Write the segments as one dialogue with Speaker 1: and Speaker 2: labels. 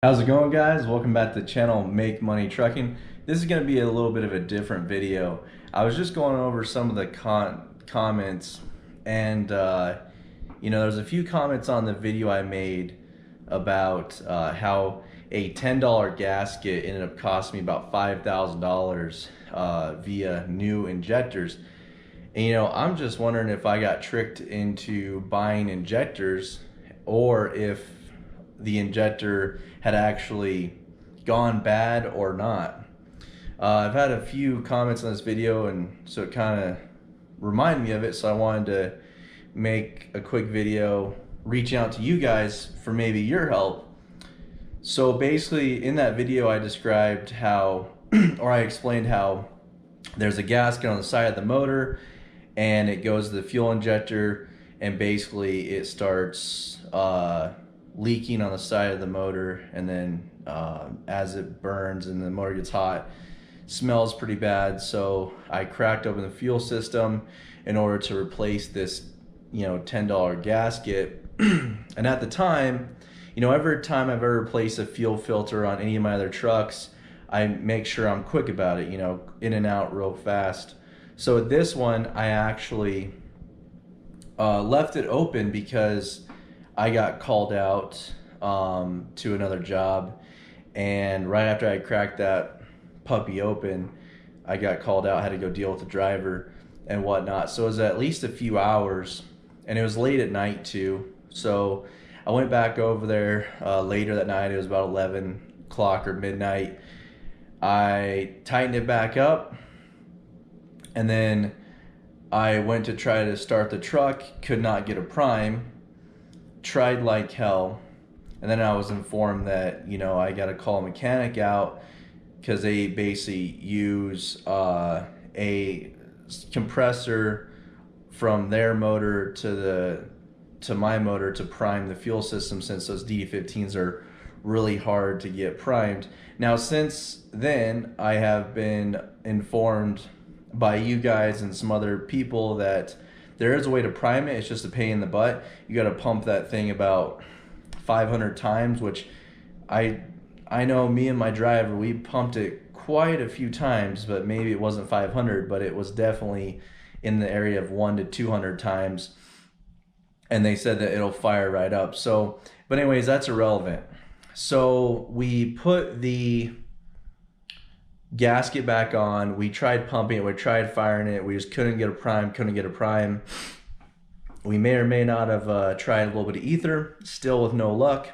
Speaker 1: How's it going, guys? Welcome back to the channel Make Money Trucking. This is going to be a little bit of a different video. I was just going over some of the comments, and there's a few comments on the video I made about how a $10 gasket ended up costing me about $5,000 via new injectors. And I'm just wondering if I got tricked into buying injectors, or if the injector had actually gone bad or not. I've had a few comments on this video, and so it kind of reminded me of it, so I wanted to make a quick video reaching out to you guys for maybe your help. So basically in that video I described how or I explained how there's a gasket on the side of the motor, and it goes to the fuel injector, and basically it starts leaking on the side of the motor, and then as it burns and the motor gets hot, smells pretty bad. So I cracked open the fuel system in order to replace this $10 gasket. And at the time, every time I've ever replaced a fuel filter on any of my other trucks, I make sure I'm quick about it, in and out real fast. So with this one, I actually left it open because I got called out to another job, and right after I cracked that puppy open, I got called out, had to go deal with the driver and whatnot. So it was at least a few hours, and it was late at night too. So I went back over there later that night. It was about 11 o'clock or midnight. I tightened it back up, and then I went to try to start the truck, could not get a prime, tried like hell, and then I was informed that I got to call a mechanic out because they basically use a compressor from their motor to my motor to prime the fuel system, since those DD15s are really hard to get primed. Now since then, I have been informed by you guys and some other people that there is a way to prime it. It's just a pain in the butt. You got to pump that thing about 500 times, which I know me and my driver, we pumped it quite a few times, but maybe it wasn't 500, but it was definitely in the area of 100 to 200 times. And they said that it'll fire right up. So, but anyways, that's irrelevant. So we put the gasket back on, we tried pumping it, we tried firing it, we just couldn't get a prime. We may or may not have tried a little bit of ether, still with no luck.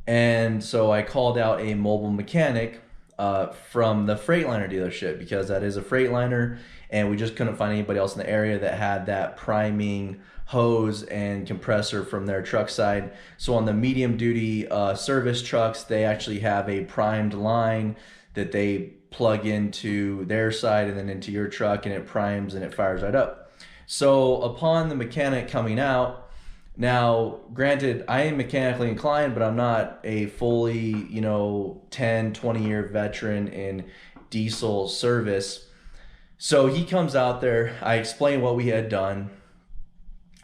Speaker 1: And so I called out a mobile mechanic from the Freightliner dealership, because that is a Freightliner, and we just couldn't find anybody else in the area that had that priming hose and compressor from their truck side. So on the medium duty service trucks, they actually have a primed line that they plug into their side and then into your truck, and it primes and it fires right up. So upon the mechanic coming out, now granted, I am mechanically inclined, but I'm not a fully 10, 20 year veteran in diesel service. So he comes out there, I explain what we had done.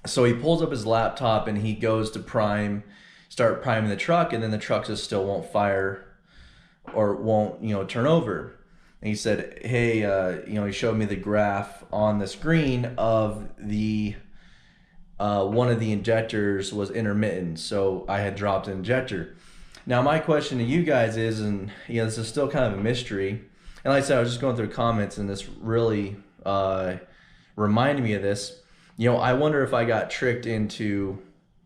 Speaker 1: So he pulls up his laptop and he goes to start priming the truck, and then the truck just still won't fire or won't turn over. And he said, hey, he showed me the graph on the screen of the one of the injectors was intermittent, so I had dropped an injector. Now my question to you guys is, and this is still kind of a mystery, and like I said, I was just going through comments, and this really reminded me of this. I wonder if I got tricked into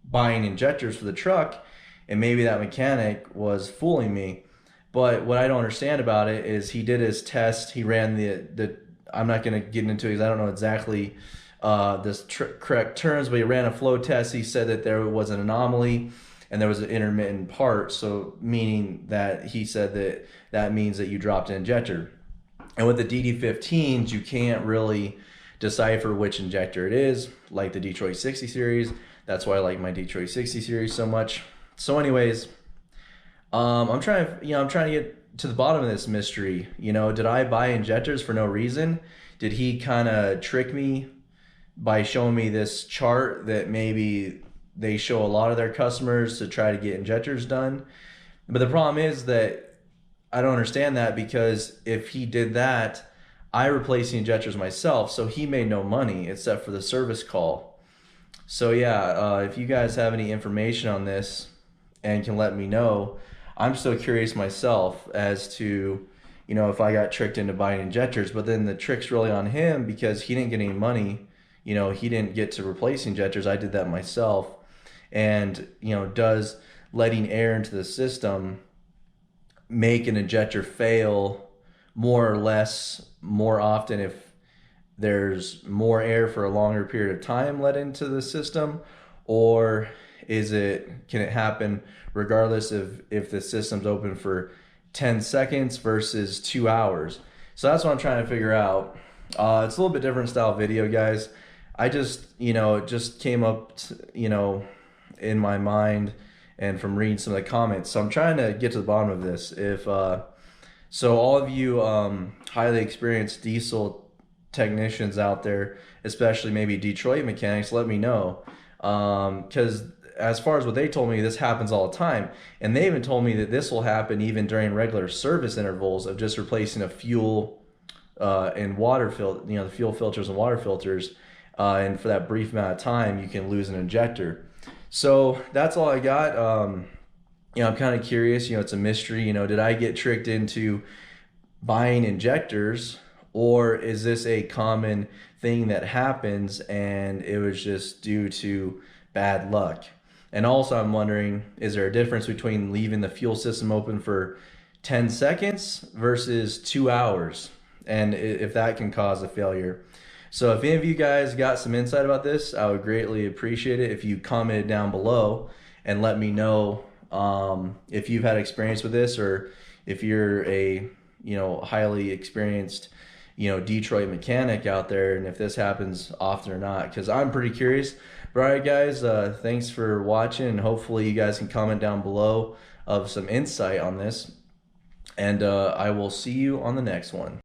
Speaker 1: buying injectors for the truck, and maybe that mechanic was fooling me. But what I don't understand about it is he did his test. He ran the I'm not going to get into it because I don't know exactly correct terms, but he ran a flow test. He said that there was an anomaly and there was an intermittent part. So meaning that he said that means that you dropped an injector. And with the DD15s, you can't really decipher which injector it is, like the Detroit 60 series. That's why I like my Detroit 60 series so much. So anyways, I'm trying to get to the bottom of this mystery. Did I buy injectors for no reason? Did he kind of trick me by showing me this chart that maybe they show a lot of their customers to try to get injectors done. But the problem is that I don't understand that, because if he did that, I replaced the injectors myself, so he made no money except for the service call. So yeah, if you guys have any information on this and can let me know, I'm still curious myself as to, you know, if I got tricked into buying injectors. But then the trick's really on him, because he didn't get any money. You know, he didn't get to replace injectors. I did that myself. And, you know, does letting air into the system make an injector fail more or less more often if there's more air for a longer period of time let into the system? Or can it happen regardless of if the system's open for 10 seconds versus 2 hours? So that's what I'm trying to figure out. It's a little bit different style video, guys. I just, you know, it just came up, you know, in my mind and from reading some of the comments. So I'm trying to get to the bottom of this. So all of you highly experienced diesel technicians out there, especially maybe Detroit mechanics, let me know. Because as far as what they told me, this happens all the time. And they even told me that this will happen even during regular service intervals of just replacing a fuel and water filter, you know, the fuel filters and water filters. And for that brief amount of time, you can lose an injector. So that's all I got. You know, I'm kind of curious, you know, it's a mystery. You know, did I get tricked into buying injectors, or is this a common thing that happens and it was just due to bad luck? And also I'm wondering, is there a difference between leaving the fuel system open for 10 seconds versus 2 hours, and if that can cause a failure? So if any of you guys got some insight about this, I would greatly appreciate it if you commented down below and let me know if you've had experience with this, or if you're a, you know, highly experienced, you know, Detroit mechanic out there, and if this happens often or not, because I'm pretty curious. But all right, guys, thanks for watching, and hopefully you guys can comment down below of some insight on this, and I will see you on the next one.